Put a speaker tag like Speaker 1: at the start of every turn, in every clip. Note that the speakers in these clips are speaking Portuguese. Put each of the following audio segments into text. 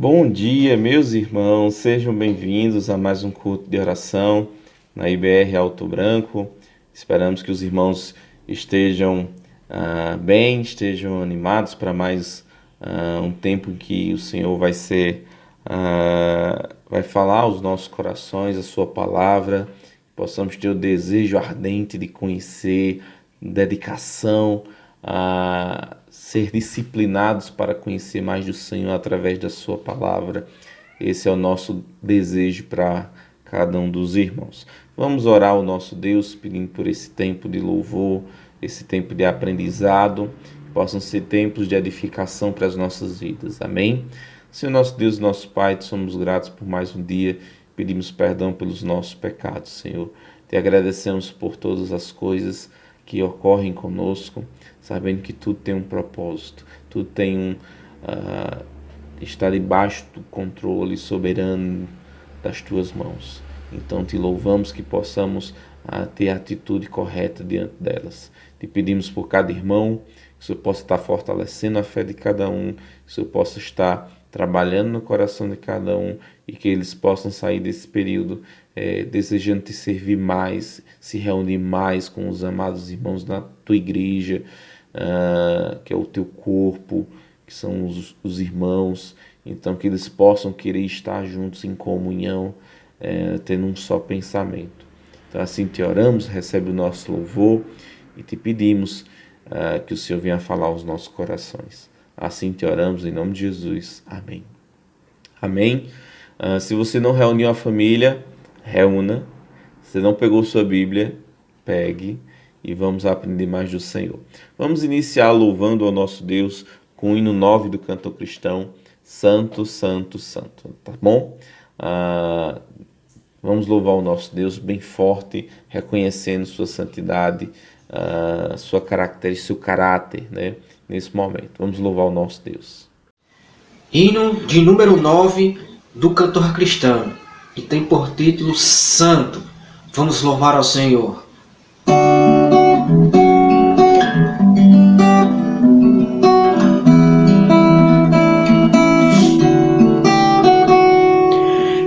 Speaker 1: Bom dia, meus irmãos, sejam bem-vindos a mais um culto de oração na IBR Alto Branco. Esperamos que os irmãos estejam bem, estejam animados para mais um tempo em que o Senhor vai falar aos nossos corações a sua palavra, possamos ter o desejo ardente de conhecer, dedicação a ser disciplinados para conhecer mais do Senhor através da sua palavra. Esse é o nosso desejo para cada um dos irmãos. Vamos orar ao nosso Deus pedindo por esse tempo de louvor, esse tempo de aprendizado, que possam ser tempos de edificação para as nossas vidas. Amém? Senhor nosso Deus, nosso Pai, te somos gratos por mais um dia, pedimos perdão pelos nossos pecados, Senhor. Te agradecemos por todas as coisas que ocorrem conosco, sabendo que tudo tem um propósito, tudo tem está debaixo do controle soberano das tuas mãos. Então te louvamos que possamos ter a atitude correta diante delas. Te pedimos por cada irmão, que o Senhor possa estar fortalecendo a fé de cada um, que o Senhor possa estar trabalhando no coração de cada um e que eles possam sair desse período desejando te servir mais, se reunir mais com os amados irmãos da tua igreja, que é o teu corpo, que são os irmãos. Então que eles possam querer estar juntos em comunhão, tendo um só pensamento. Então assim te oramos, recebe o nosso louvor e te pedimos que o Senhor venha falar aos nossos corações. Assim te oramos em nome de Jesus. Amém. Amém. Se você não reuniu a família, reúna. Se não pegou sua Bíblia, pegue e vamos aprender mais do Senhor. Vamos iniciar louvando ao nosso Deus com o hino 9 do cantor cristão, Santo, Santo, Santo. Tá bom? Vamos louvar o nosso Deus bem forte, reconhecendo sua santidade, sua característica, seu caráter, né? Nesse momento. Vamos louvar o nosso Deus.
Speaker 2: Hino de número 9 do cantor cristão, que tem por título Santo. Vamos louvar ao Senhor.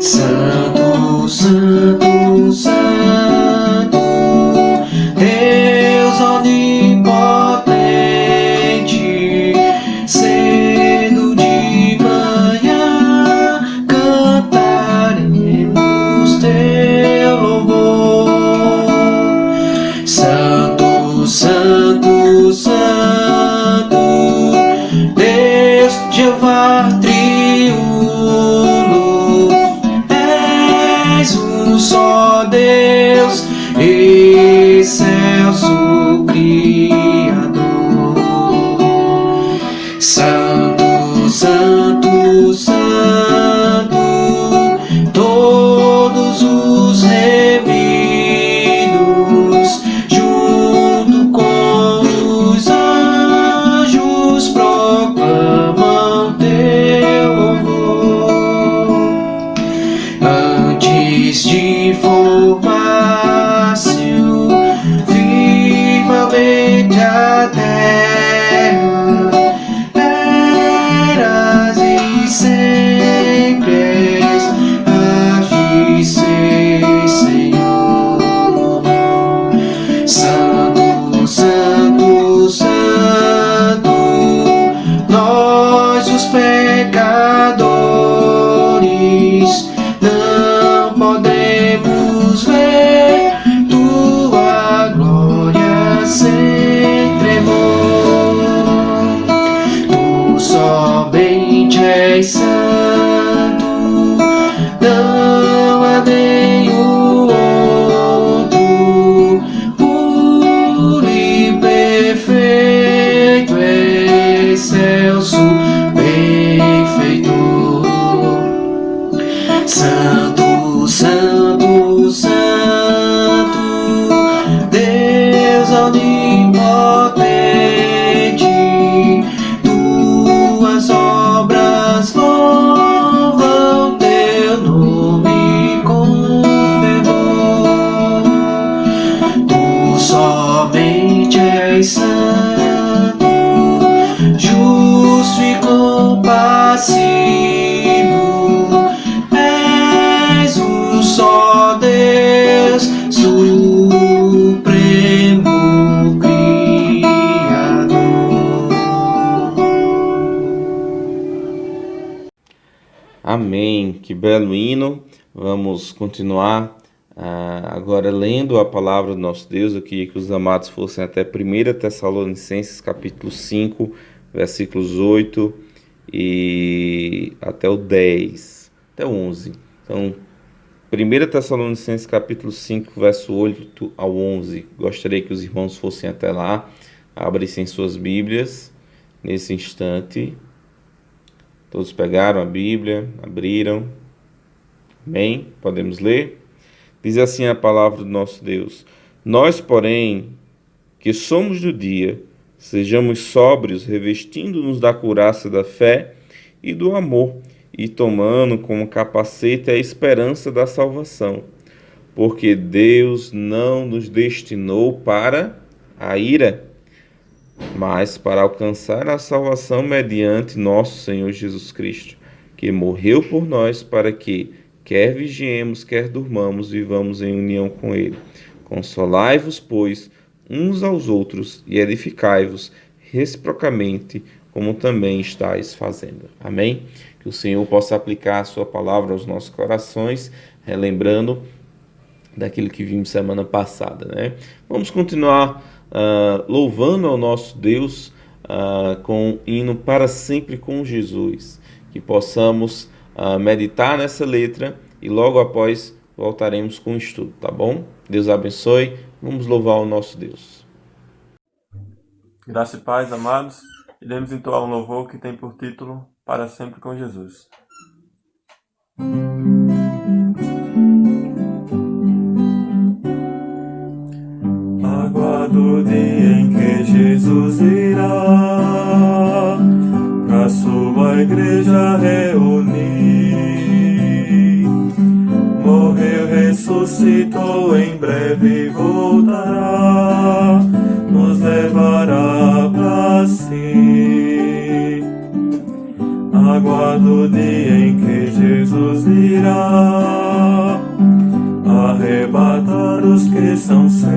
Speaker 2: Santo, Santo, Santo, Deus onipotente, cedo de manhã cantaremos teu louvor. Santo, Santo, Santo, Deus Jeová triuno, és um só Deus, excelso Criador. Santo, Santo, Santo, todos os remidos, junto com os anjos, proclamam teu louvor. Antes de formasse-o firmamente a terra, eras e sempre és, hás de ser, Senhor. Santo, Santo, Santo, nós os pecadores não podemos
Speaker 1: que belo hino. Vamos continuar agora lendo a palavra do nosso Deus. Eu queria que os amados fossem até 1 Tessalonicenses capítulo 5, versículos 8 e até o 10, até o 11. Então, 1 Tessalonicenses capítulo 5, verso 8 ao 11. Gostaria que os irmãos fossem até lá, abrissem suas Bíblias nesse instante. Todos pegaram a Bíblia, abriram. Amém? Podemos ler? Diz assim a palavra do nosso Deus: Nós, porém, que somos do dia, sejamos sóbrios, revestindo-nos da couraça da fé e do amor, e tomando como capacete a esperança da salvação. Porque Deus não nos destinou para a ira, mas para alcançar a salvação mediante nosso Senhor Jesus Cristo, que morreu por nós para que, quer vigiemos, quer durmamos, vivamos em união com Ele. Consolai-vos, pois, uns aos outros e edificai-vos reciprocamente, como também estáis fazendo. Amém? Que o Senhor possa aplicar a sua palavra aos nossos corações, relembrando daquilo que vimos semana passada, né? Vamos continuar louvando ao nosso Deus com o hino Para Sempre com Jesus. Que possamos meditar nessa letra e logo após voltaremos com o estudo, tá bom? Deus abençoe. Vamos louvar o nosso Deus.
Speaker 3: Graça e paz, amados. Iremos entoar um louvor que tem por título Para Sempre com Jesus. Aguardo o dia em que Jesus irá pra sua igreja reunir. Morreu, ressuscitou, em breve voltará, nos levará pra si. Aguardo o dia em que Jesus irá arrebatar os que são seus,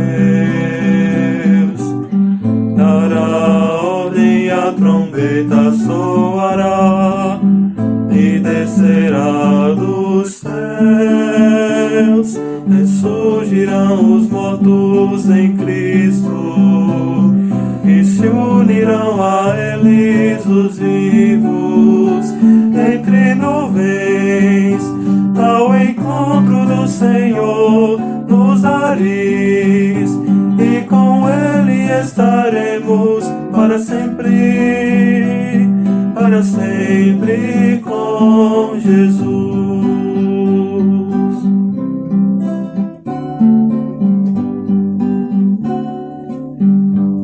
Speaker 3: dará ordem, a trombeta soará e descerá dos céus. Ressurgirão os mortos em Cristo e se unirão a eles os vivos entre nuvens ao encontro do Senhor nos ares, e com Ele estaremos para sempre com Jesus.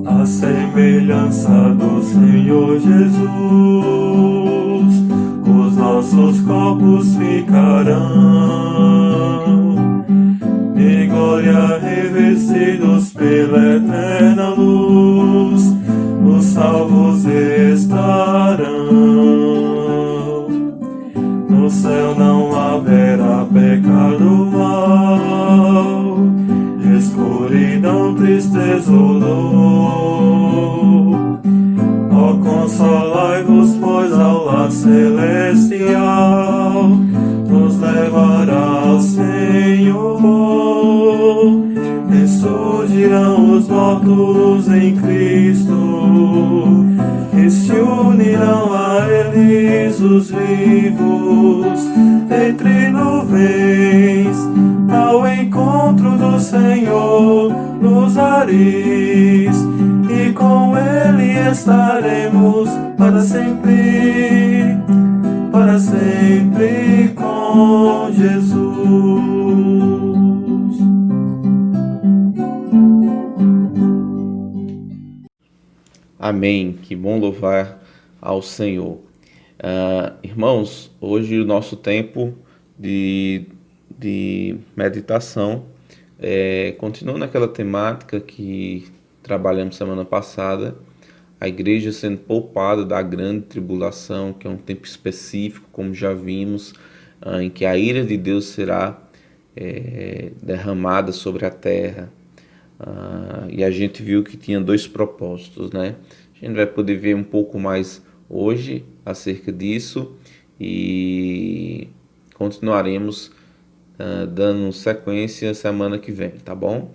Speaker 3: A semelhança do Senhor Jesus, os nossos corpos ficarão de glória, revestidos pela eterna luz, os salvos estarão. No céu não haverá pecado, mal, escuridão, tristeza ou dor. Ó, consolai-vos, pois ao lar celestial nos levará ao Senhor. Ressurgirão os mortos em Cristo e se unirão a eles os vivos entre nuvens ao encontro do Senhor nos ares, e com Ele estaremos para sempre com Jesus.
Speaker 1: Amém. Que bom louvar ao Senhor. Irmãos, hoje o nosso tempo de meditação continua naquela temática que trabalhamos semana passada, a igreja sendo poupada da grande tribulação, que é um tempo específico, como já vimos, em que a ira de Deus será derramada sobre a terra. E a gente viu que tinha dois propósitos, né? A gente vai poder ver um pouco mais hoje acerca disso e continuaremos dando sequência semana que vem, tá bom?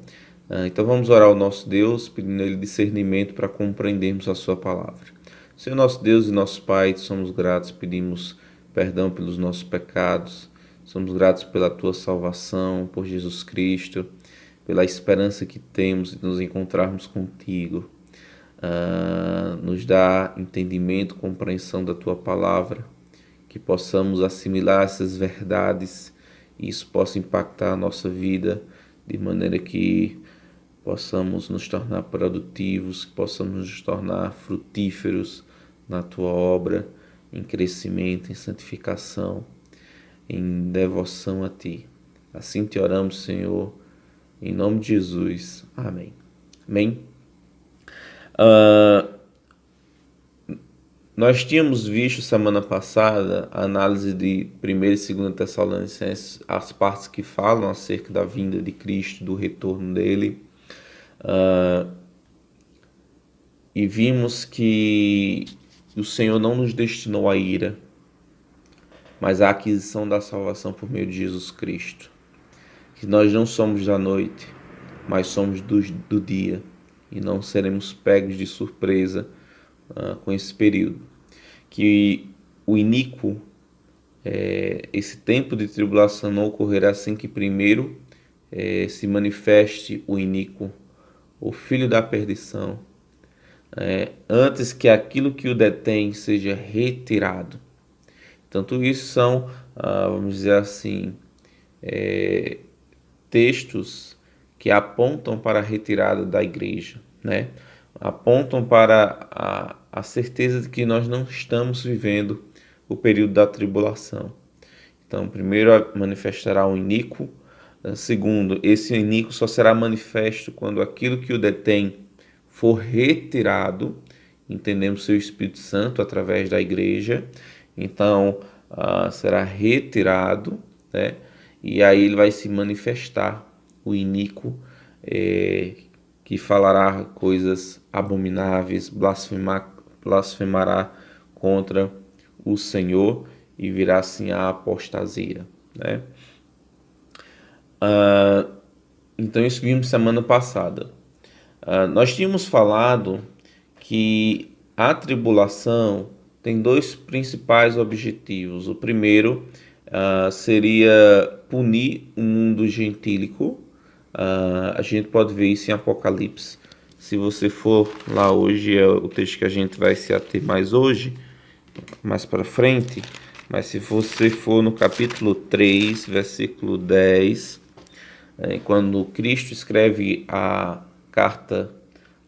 Speaker 1: Então vamos orar ao nosso Deus, pedindo a Ele discernimento para compreendermos a sua palavra. Senhor nosso Deus e nosso Pai, somos gratos, pedimos perdão pelos nossos pecados, somos gratos pela Tua salvação, por Jesus Cristo, pela esperança que temos de nos encontrarmos contigo. Nos dá entendimento, compreensão da Tua palavra, que possamos assimilar essas verdades e isso possa impactar a nossa vida de maneira que possamos nos tornar produtivos, que possamos nos tornar frutíferos na Tua obra, em crescimento, em santificação, em devoção a Ti. Assim te oramos, Senhor, em nome de Jesus. Amém. Amém. Nós tínhamos visto semana passada a análise de 1ª e 2ª Tessalonicenses, as partes que falam acerca da vinda de Cristo, do retorno dele. E vimos que o Senhor não nos destinou à ira, mas à aquisição da salvação por meio de Jesus Cristo. Que nós não somos da noite, mas somos do dia, e não seremos pegos de surpresa com esse período. Que o iníquo, esse tempo de tribulação não ocorrerá sem que primeiro se manifeste o iníquo, o filho da perdição, antes que aquilo que o detém seja retirado. Então tudo isso são, vamos dizer assim, textos que apontam para a retirada da igreja, né? Apontam para a certeza de que nós não estamos vivendo o período da tribulação. Então, primeiro manifestará o iníquo. Segundo, esse iníquo só será manifesto quando aquilo que o detém for retirado. Entendemos seu Espírito Santo através da igreja. Então, será retirado, né? E aí ele vai se manifestar, o iníquo, que falará coisas abomináveis, blasfemará contra o Senhor e virá assim a apostasia, né? Então isso vimos semana passada. Nós tínhamos falado que a tribulação tem dois principais objetivos. O primeiro seria punir o mundo gentílico. A gente pode ver isso em Apocalipse. Se você for lá hoje, é o texto que a gente vai se ater mais hoje, mais para frente. Mas se você for no capítulo 3, versículo 10, quando Cristo escreve a carta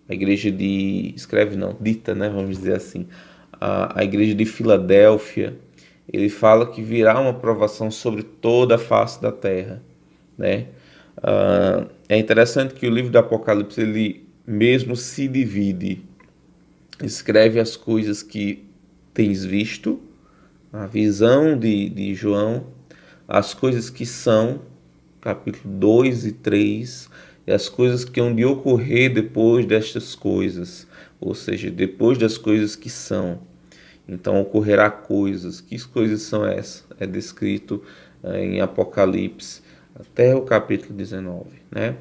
Speaker 1: à igreja dita, né, vamos dizer assim, a igreja de Filadélfia, ele fala que virá uma provação sobre toda a face da terra, né? É interessante que o livro do Apocalipse, ele mesmo se divide, escreve as coisas que tens visto, a visão de João, as coisas que são, capítulo 2 e 3, e as coisas que hão de ocorrer depois destas coisas, ou seja, depois das coisas que são. Então ocorrerá coisas. Que coisas são essas? É descrito em Apocalipse até o capítulo 19, né?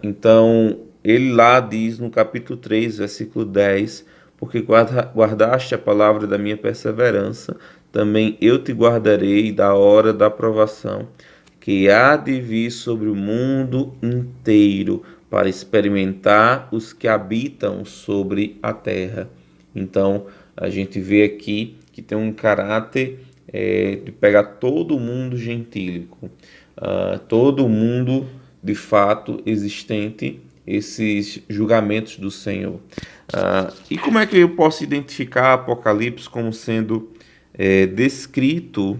Speaker 1: Então ele lá diz no capítulo 3, versículo 10, porque guardaste a palavra da minha perseverança, também eu te guardarei da hora da provação, que há de vir sobre o mundo inteiro, para experimentar os que habitam sobre a terra. Então a gente vê aqui que tem um caráter de pegar todo o mundo gentílico, todo mundo de fato existente, esses julgamentos do Senhor. E como é que eu posso identificar Apocalipse como sendo descrito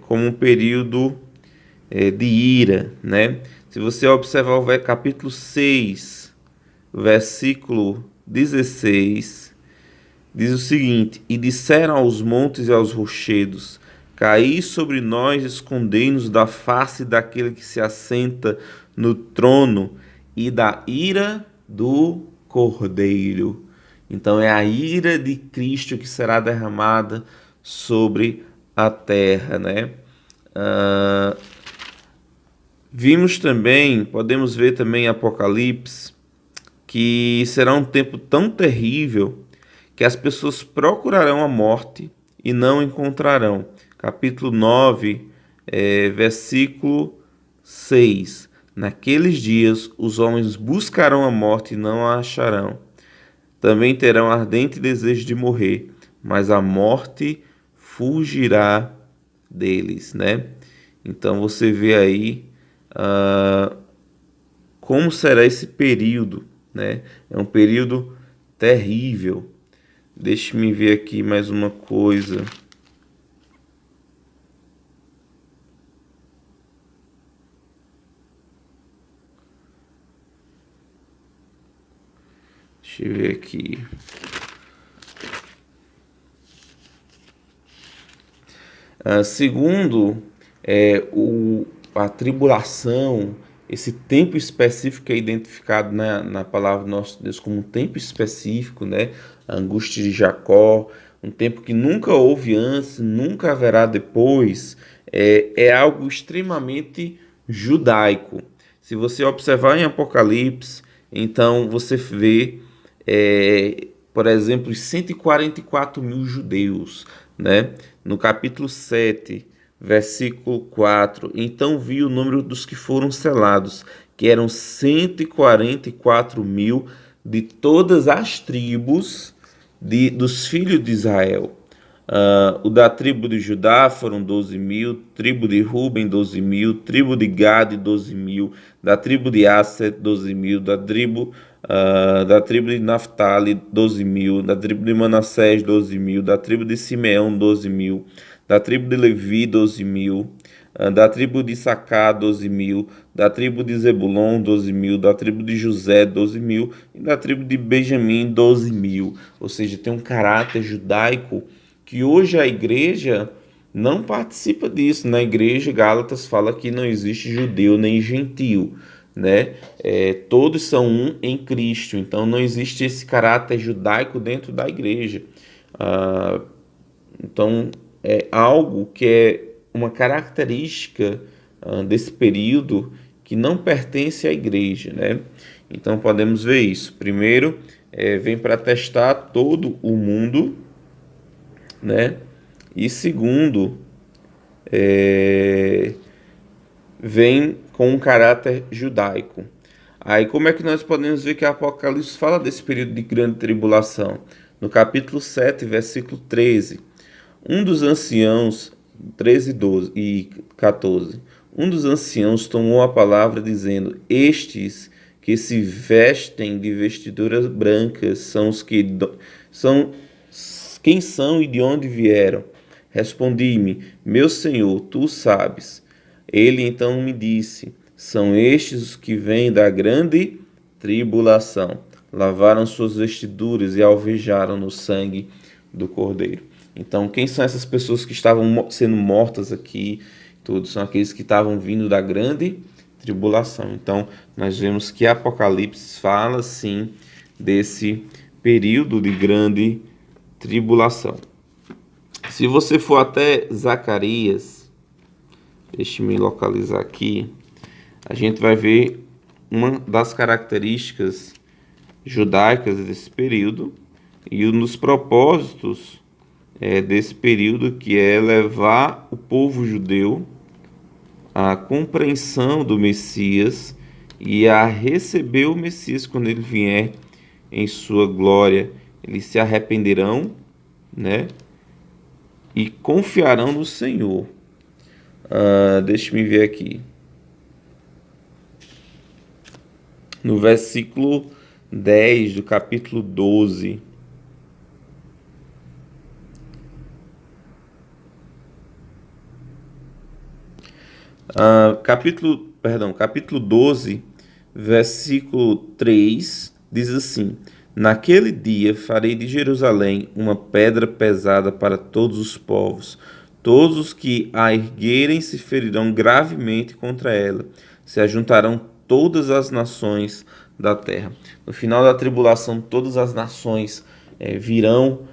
Speaker 1: como um período de ira, né? Se você observar o capítulo 6, versículo 16, diz o seguinte: e disseram aos montes e aos rochedos: caí sobre nós, escondei-nos da face daquele que se assenta no trono e da ira do Cordeiro. Então é a ira de Cristo que será derramada sobre a terra, né? Vimos também, podemos ver também em Apocalipse, que será um tempo tão terrível que as pessoas procurarão a morte e não encontrarão. Capítulo 9, versículo 6. Naqueles dias os homens buscarão a morte e não a acharão. Também terão ardente desejo de morrer, mas a morte fugirá deles, né? Então você vê aí como será esse período, né? É um período terrível. Deixe-me ver aqui mais uma coisa. Deixa eu ver aqui. Segundo a tribulação, esse tempo específico que é identificado na palavra do nosso Deus como um tempo específico, né? A angústia de Jacó, um tempo que nunca houve antes, nunca haverá depois, é algo extremamente judaico. Se você observar em Apocalipse, então você vê, por exemplo, os 144 mil judeus, né? No capítulo 7, versículo 4, então vi o número dos que foram selados, que eram 144 mil de todas as tribos dos filhos de Israel. O da tribo de Judá foram 12 mil, tribo de Ruben 12 mil, tribo de Gade 12 mil, da tribo de Aser 12 mil, da tribo de Naftali 12 mil, da tribo de Manassés 12 mil, da tribo de Simeão 12 mil, da tribo de Levi 12 mil, da tribo de Issacar 12 mil, da tribo de Zebulon 12 mil, da tribo de José 12 mil e da tribo de Benjamim 12 mil. Ou seja, tem um caráter judaico que hoje a igreja não participa disso. Na igreja, Gálatas fala que não existe judeu nem gentio, né? Todos são um em Cristo, então não existe esse caráter judaico dentro da igreja. Então é algo que é uma característica desse período que não pertence à igreja, né? Então podemos ver isso. Primeiro, vem para testar todo o mundo, né? E segundo, vem com um caráter judaico. Aí como é que nós podemos ver que o Apocalipse fala desse período de grande tribulação? No capítulo 7, versículo 13, um dos anciãos, 13, 12 e 14, um dos anciãos tomou a palavra dizendo: estes que se vestem de vestiduras brancas são os que são quem são e de onde vieram? Respondi-me: meu Senhor, tu sabes. Ele então me disse: são estes os que vêm da grande tribulação. Lavaram suas vestiduras e alvejaram no sangue do Cordeiro. Então, quem são essas pessoas que estavam sendo mortas aqui? Todos são aqueles que estavam vindo da grande tribulação. Então, nós vemos que Apocalipse fala, sim, desse período de grande tribulação. Se você for até Zacarias, deixe-me localizar aqui, a gente vai ver uma das características judaicas desse período e um dos propósitos desse período, que é levar o povo judeu à compreensão do Messias e a receber o Messias quando ele vier em sua glória. Eles se arrependerão, né? E confiarão no Senhor. Deixe-me ver aqui. No versículo 10 do capítulo 12. Capítulo 12, versículo 3, diz assim: naquele dia farei de Jerusalém uma pedra pesada para todos os povos. Todos os que a erguerem se ferirão gravemente contra ela. Se ajuntarão todas as nações da terra. No final da tribulação, todas as nações virão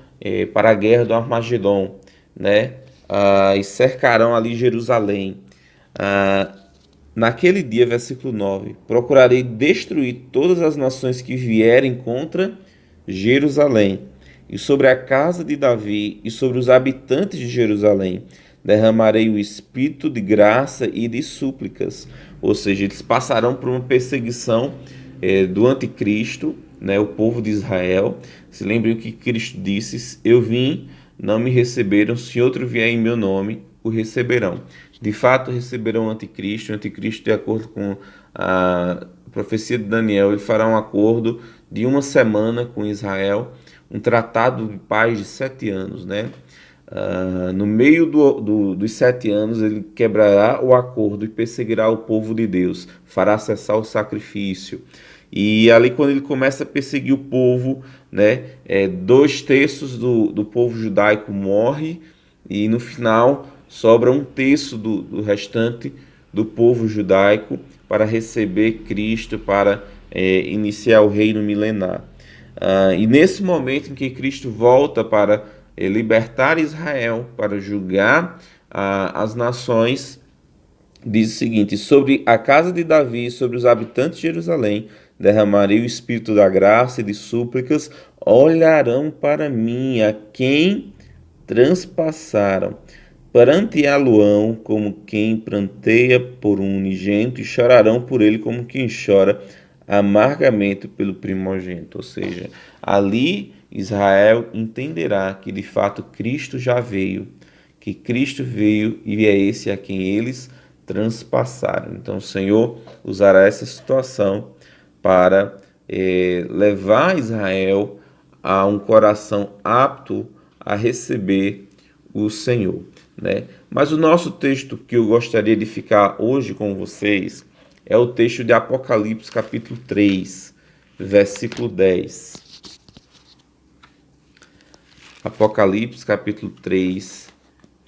Speaker 1: para a guerra do Armagedon, né? E cercarão ali Jerusalém. Naquele dia, versículo 9: procurarei destruir todas as nações que vierem contra Jerusalém, e sobre a casa de Davi e sobre os habitantes de Jerusalém derramarei o espírito de graça e de súplicas. Ou seja, eles passarão por uma perseguição do anticristo, né, o povo de Israel. Se lembrem o que Cristo disse: eu vim, não me receberam, se outro vier em meu nome, o receberão. De fato, receberão o anticristo. O anticristo, de acordo com a profecia de Daniel, ele fará um acordo de 1 semana com Israel, um tratado de paz de 7 anos, né? No meio dos 7 anos, ele quebrará o acordo e perseguirá o povo de Deus, fará cessar o sacrifício. E ali, quando ele começa a perseguir o povo, né, 2/3 do povo judaico morre, e no final sobra 1/3 do restante do povo judaico para receber Cristo, para iniciar o reino milenar. E nesse momento em que Cristo volta para libertar Israel, para julgar as nações, diz o seguinte: sobre a casa de Davi, sobre os habitantes de Jerusalém, derramarei o espírito da graça e de súplicas, olharão para mim a quem transpassaram. Pranteá-lo-ão como quem pranteia por um unigênito, e chorarão por ele como quem chora amargamente pelo primogênito. Ou seja, ali Israel entenderá que de fato Cristo já veio, que Cristo veio e é esse a quem eles transpassaram. Então o Senhor usará essa situação para levar Israel a um coração apto a receber o Senhor, né? Mas o nosso texto que eu gostaria de ficar hoje com vocês é o texto de Apocalipse, capítulo 3, versículo 10. Apocalipse, capítulo 3,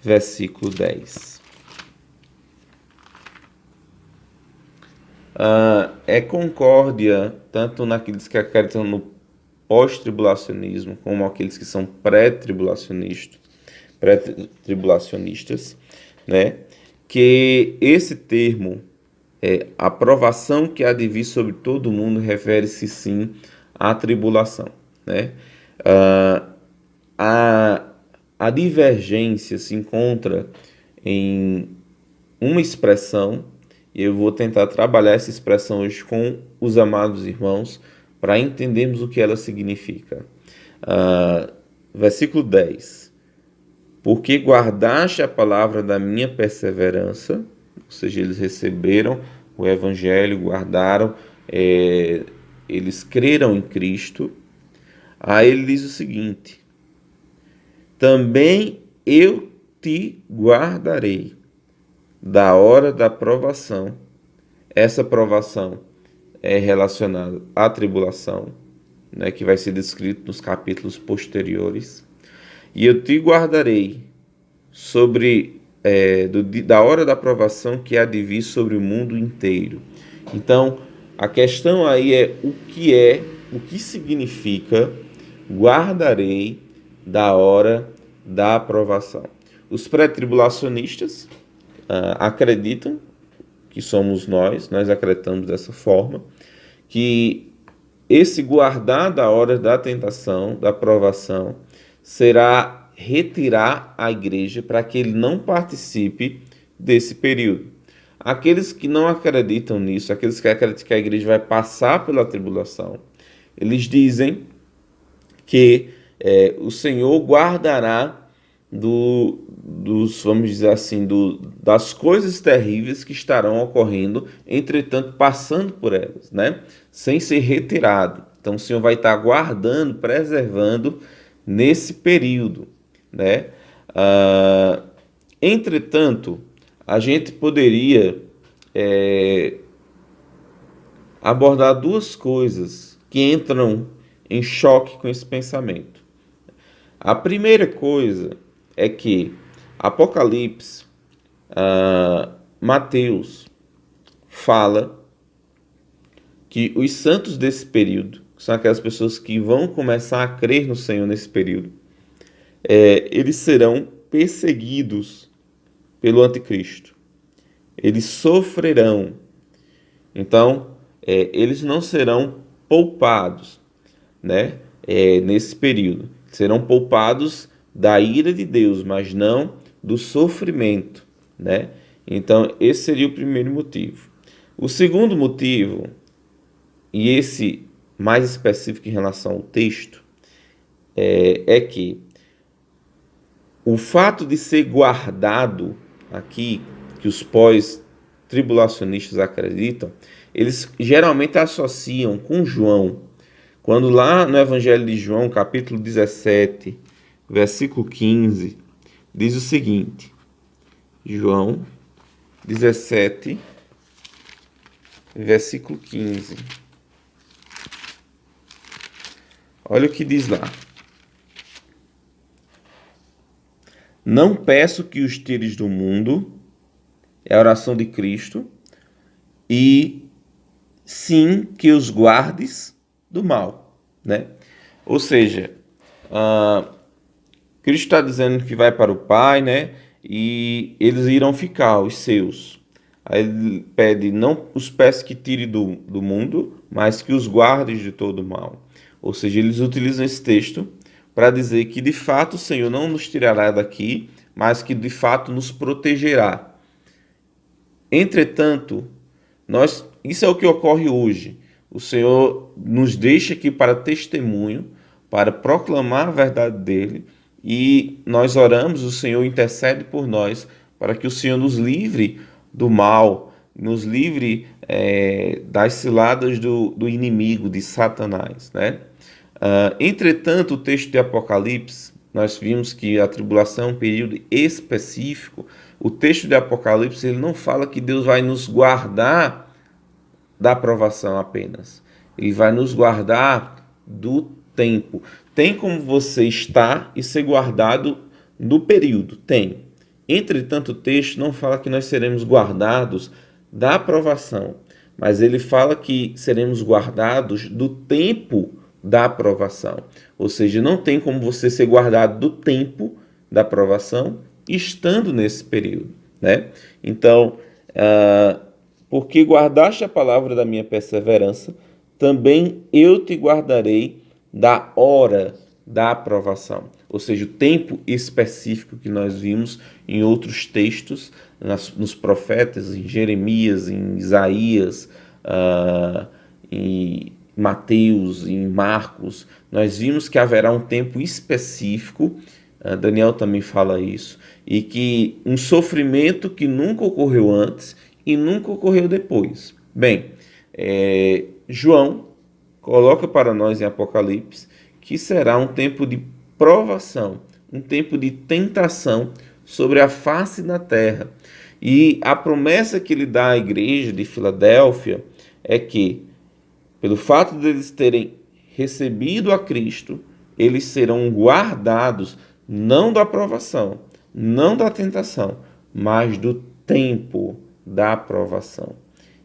Speaker 1: versículo 10. É concórdia tanto naqueles que acreditam no pós-tribulacionismo como aqueles que são pré-tribulacionistas, né? Que esse termo, a provação que há de vir sobre todo mundo, refere-se sim à tribulação, né? A divergência se encontra em uma expressão, e eu vou tentar trabalhar essa expressão hoje com os amados irmãos para entendermos o que ela significa. Versículo 10: porque guardaste a palavra da minha perseverança, ou seja, eles receberam o evangelho, guardaram, eles creram em Cristo. Aí ele diz o seguinte: também eu te guardarei da hora da provação. Essa provação é relacionada à tribulação, né, que vai ser descrito nos capítulos posteriores. E eu te guardarei da hora da provação que há de vir sobre o mundo inteiro. Então, a questão aí é o que significa guardarei da hora da aprovação. Os pré-tribulacionistas acreditam que somos nós acreditamos dessa forma, que esse guardar da hora da tentação, da provação, será retirar a igreja para que ele não participe desse período. Aqueles que não acreditam nisso, aqueles que acreditam que a igreja vai passar pela tribulação, eles dizem que o Senhor guardará vamos dizer assim, das coisas terríveis que estarão ocorrendo, entretanto passando por elas, né? Sem ser retirado. Então o Senhor vai estar guardando, preservando nesse período, né? Entretanto, a gente poderia abordar duas coisas que entram em choque com esse pensamento. A primeira coisa é que Apocalipse, Mateus, fala que os santos desse período, que são aquelas pessoas que vão começar a crer no Senhor nesse período, eles serão perseguidos pelo anticristo. Eles sofrerão. Então, eles não serão poupados, né? Nesse período. Serão poupados da ira de Deus, mas não do sofrimento, né? Então, esse seria o primeiro motivo. O segundo motivo, e esse mais específico em relação ao texto, é que o fato de ser guardado aqui, que os pós-tribulacionistas acreditam, eles geralmente associam com João. Quando lá no Evangelho de João, capítulo 17, versículo 15, diz o seguinte, João 17, versículo 15. Olha o que diz lá. Não peço que os tires do mundo, é a oração de Cristo, e sim que os guardes do mal, né? Ou seja, Cristo está dizendo que vai para o Pai, né? E eles irão ficar, os seus. Aí ele pede, não os peço que tire do mundo, mas que os guardes de todo o mal. Ou seja, eles utilizam esse texto para dizer que de fato o Senhor não nos tirará daqui, mas que de fato nos protegerá. Entretanto, isso é o que ocorre hoje. O Senhor nos deixa aqui para testemunho, para proclamar a verdade dele, e nós oramos, o Senhor intercede por nós, para que o Senhor nos livre do mal, nos livre das ciladas do inimigo, de Satanás, né? Entretanto, o texto de Apocalipse, nós vimos que a tribulação é um período específico. O texto de Apocalipse ele não fala que Deus vai nos guardar da provação apenas. Ele vai nos guardar do tempo. Tem como você estar e ser guardado do período? Tem. Entretanto, o texto não fala que nós seremos guardados da provação, mas ele fala que seremos guardados do tempo da aprovação. Ou seja, não tem como você ser guardado do tempo da aprovação estando nesse período, né? Então, porque guardaste a palavra da minha perseverança, também eu te guardarei da hora da aprovação. Ou seja, o tempo específico que nós vimos em outros textos, nos profetas, em Jeremias, em Isaías, em Mateus, em Marcos, nós vimos que haverá um tempo específico, Daniel também fala isso, e que um sofrimento que nunca ocorreu antes e nunca ocorreu depois. Bem, João coloca para nós em Apocalipse que será um tempo de provação, um tempo de tentação sobre a face da terra. E a promessa que ele dá à igreja de Filadélfia é que, pelo fato de eles terem recebido a Cristo, eles serão guardados não da provação, não da tentação, mas do tempo da provação.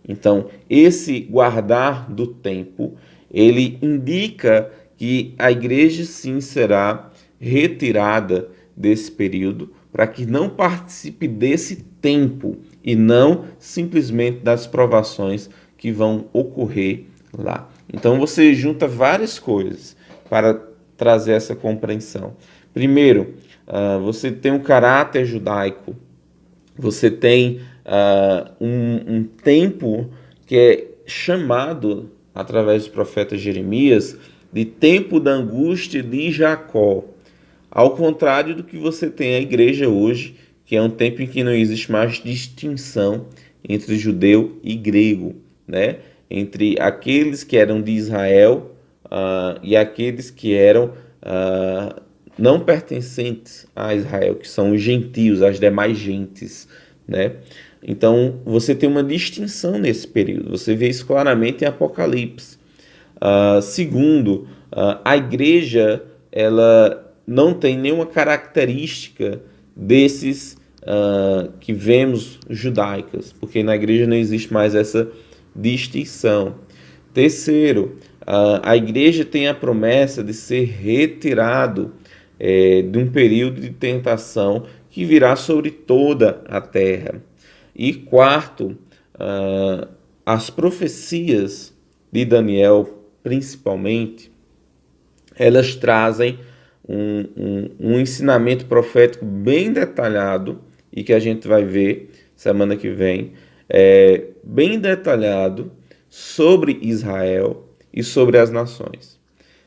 Speaker 1: Então, esse guardar do tempo, ele indica que a igreja sim será retirada desse período para que não participe desse tempo e não simplesmente das provações que vão ocorrer lá. Então você junta várias coisas para trazer essa compreensão. Primeiro, você tem um caráter judaico, você tem um tempo que é chamado, através do profeta Jeremias, de tempo da angústia de Jacó. Ao contrário do que você tem a igreja hoje, que é um tempo em que não existe mais distinção entre judeu e grego, né? Entre aqueles que eram de Israel e aqueles que eram não pertencentes a Israel, que são os gentios, as demais gentes, né? Então, você tem uma distinção nesse período. Você vê isso claramente em Apocalipse. Segundo, a igreja ela não tem nenhuma característica desses que vemos judaicas, porque na igreja não existe mais essa distinção. Terceiro, a igreja tem a promessa de ser retirado de um período de tentação que virá sobre toda a terra. E quarto, as profecias de Daniel, principalmente, elas trazem um ensinamento profético bem detalhado, e que a gente vai ver semana que vem, bem detalhado sobre Israel e sobre as nações.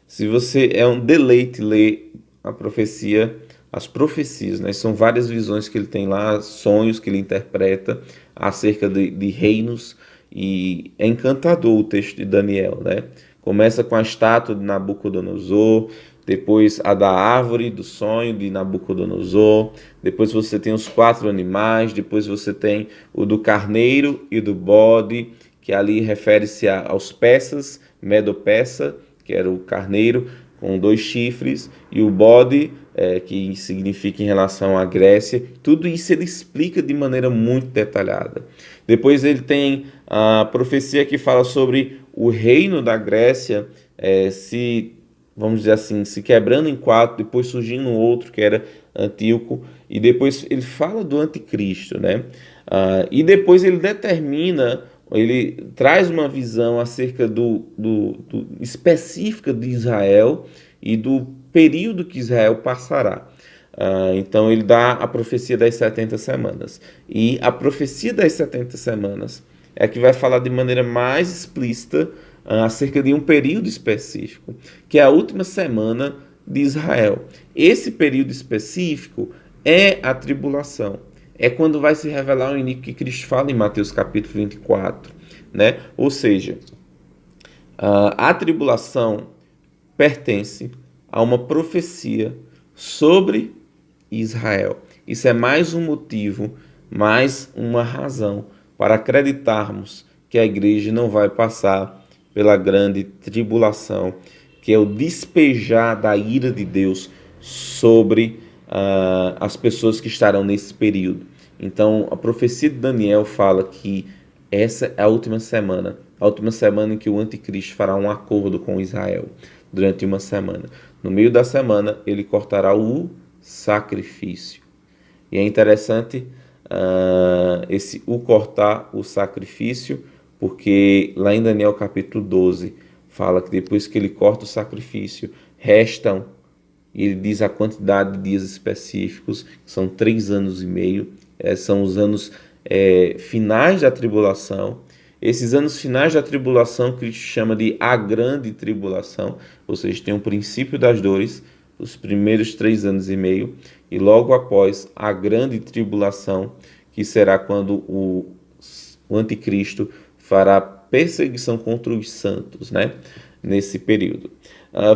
Speaker 1: Se você é um deleite ler a profecia, as profecias, né? São várias visões que ele tem lá, sonhos que ele interpreta acerca de reinos, e é encantador o texto de Daniel, né? Começa com a estátua de Nabucodonosor, depois a da árvore do sonho de Nabucodonosor, depois você tem os 4 animais, depois você tem o do carneiro e do bode, que ali refere-se aos persas, Medo-Persa, que era o carneiro com 2 chifres, e o bode, que significa em relação à Grécia. Tudo isso ele explica de maneira muito detalhada. Depois ele tem a profecia que fala sobre o reino da Grécia, vamos dizer assim, se quebrando em 4, depois surgindo outro que era Antíoco, e depois ele fala do anticristo, né? E depois ele determina, ele traz uma visão acerca do específica de Israel e do período que Israel passará. Então ele dá a profecia das 70 semanas. E a profecia das 70 semanas é que vai falar de maneira mais explícita acerca de um período específico, que é a última semana de Israel. Esse período específico é a tribulação. É quando vai se revelar o iníquo que Cristo fala em Mateus capítulo 24, né? Ou seja, a tribulação pertence a uma profecia sobre Israel. Isso é mais um motivo, mais uma razão para acreditarmos que a igreja não vai passar pela grande tribulação, que é o despejar da ira de Deus sobre as pessoas que estarão nesse período. Então, a profecia de Daniel fala que essa é a última semana em que o anticristo fará um acordo com Israel durante uma semana. No meio da semana, ele cortará o sacrifício. E é interessante o cortar o sacrifício, porque lá em Daniel capítulo 12, fala que depois que ele corta o sacrifício, restam, e ele diz a quantidade de dias específicos, que são 3 anos e meio, são os anos finais da tribulação. Esses anos finais da tribulação, Cristo chama de a grande tribulação, ou seja, tem o princípio das dores, os primeiros 3 anos e meio, e logo após a grande tribulação, que será quando o anticristo fará perseguição contra os santos, né? Nesse período.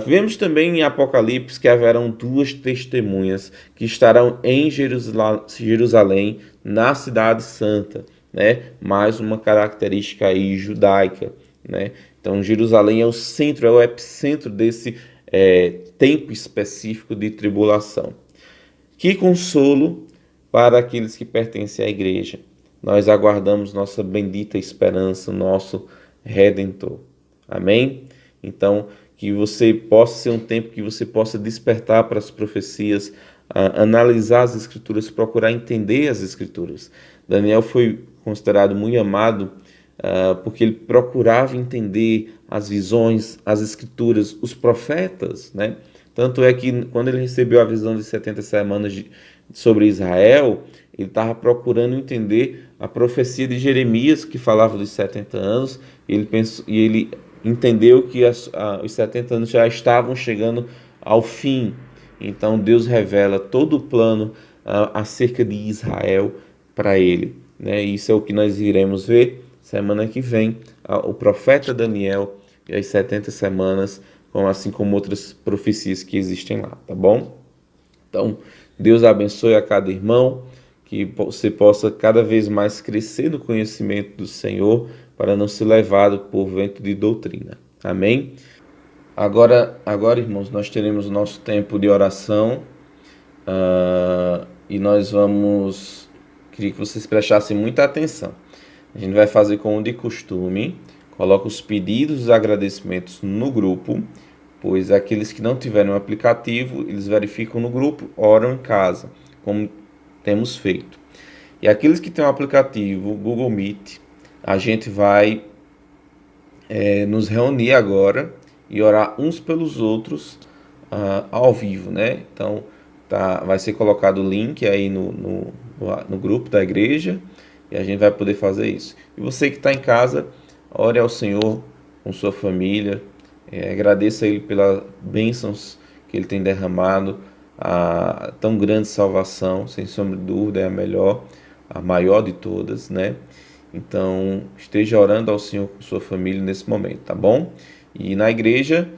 Speaker 1: Vemos também em Apocalipse que haverão 2 testemunhas que estarão em Jerusalém, na cidade santa, né? Mais uma característica aí judaica, né? Então Jerusalém é o centro, é o epicentro desse tempo específico de tribulação. Que consolo para aqueles que pertencem à igreja. Nós aguardamos nossa bendita esperança, nosso Redentor. Amém? Então, que você possa ser um tempo que você possa despertar para as profecias, analisar as Escrituras, procurar entender as Escrituras. Daniel foi considerado muito amado porque ele procurava entender as visões, as Escrituras, os profetas, né? Tanto é que quando ele recebeu a visão de 70 semanas sobre Israel, ele estava procurando entender a profecia de Jeremias, que falava dos 70 anos, e ele entendeu que os 70 anos já estavam chegando ao fim. Então Deus revela todo o plano acerca de Israel para ele, né? Isso é o que nós iremos ver semana que vem, o profeta Daniel e as 70 semanas, assim como outras profecias que existem lá, tá bom? Então, Deus abençoe a cada irmão, que você possa cada vez mais crescer no conhecimento do Senhor, para não ser levado por vento de doutrina. Amém? Agora, irmãos, nós teremos o nosso tempo de oração, e nós queria que vocês prestassem muita atenção. A gente vai fazer como de costume, coloca os pedidos e agradecimentos no grupo, pois aqueles que não tiverem um aplicativo, eles verificam no grupo, oram em casa, como temos feito. E aqueles que têm um aplicativo, Google Meet, a gente vai nos reunir agora e orar uns pelos outros ao vivo, né? Então, vai ser colocado o link aí no grupo da igreja e a gente vai poder fazer isso. E você que está em casa, ore ao Senhor com sua família, agradeça a Ele pelas bênçãos que Ele tem derramado, a tão grande salvação, sem sombra de dúvida, é a melhor, a maior de todas, né? Então, esteja orando ao Senhor com sua família nesse momento, tá bom? E na igreja,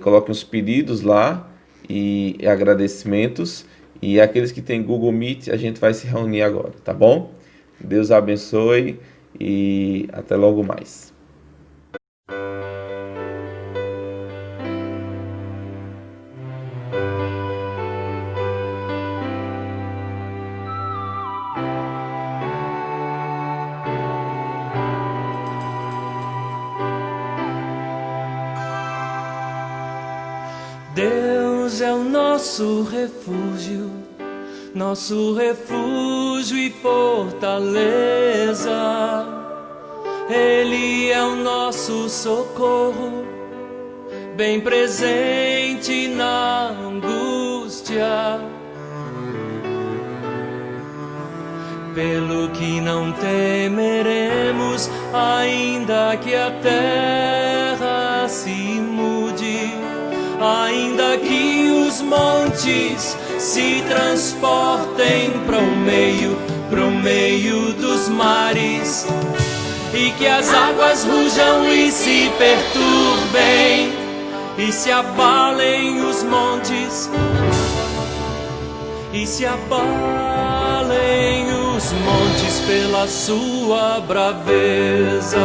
Speaker 1: coloque os pedidos lá e agradecimentos. E aqueles que têm Google Meet, a gente vai se reunir agora, tá bom? Deus abençoe e até logo mais.
Speaker 4: Deus é o nosso refúgio e fortaleza. Ele é o nosso socorro, bem presente na angústia. Pelo que não temeremos, ainda que a terra se mude, ainda que os montes se transportem para o meio dos mares, e que as águas rujam e se perturbem, e se abalem os montes, e se abalem os montes pela sua braveza.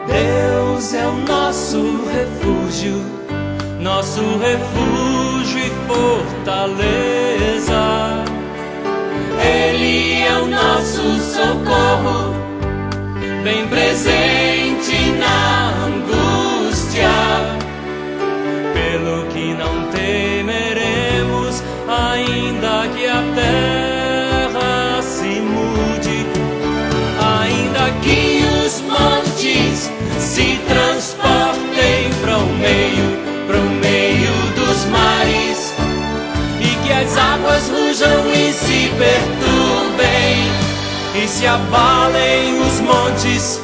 Speaker 4: Deus é o nosso refúgio e fortaleza. Ele é o nosso socorro, bem presente na angústia. Pelo que não temeremos, ainda que a terra se mude, ainda que os montes se transportem para o meio dos mares, e que as águas rujam e se perturbem, e se abalem os montes,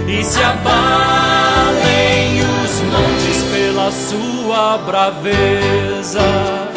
Speaker 4: e se abalem os montes pela sua braveza.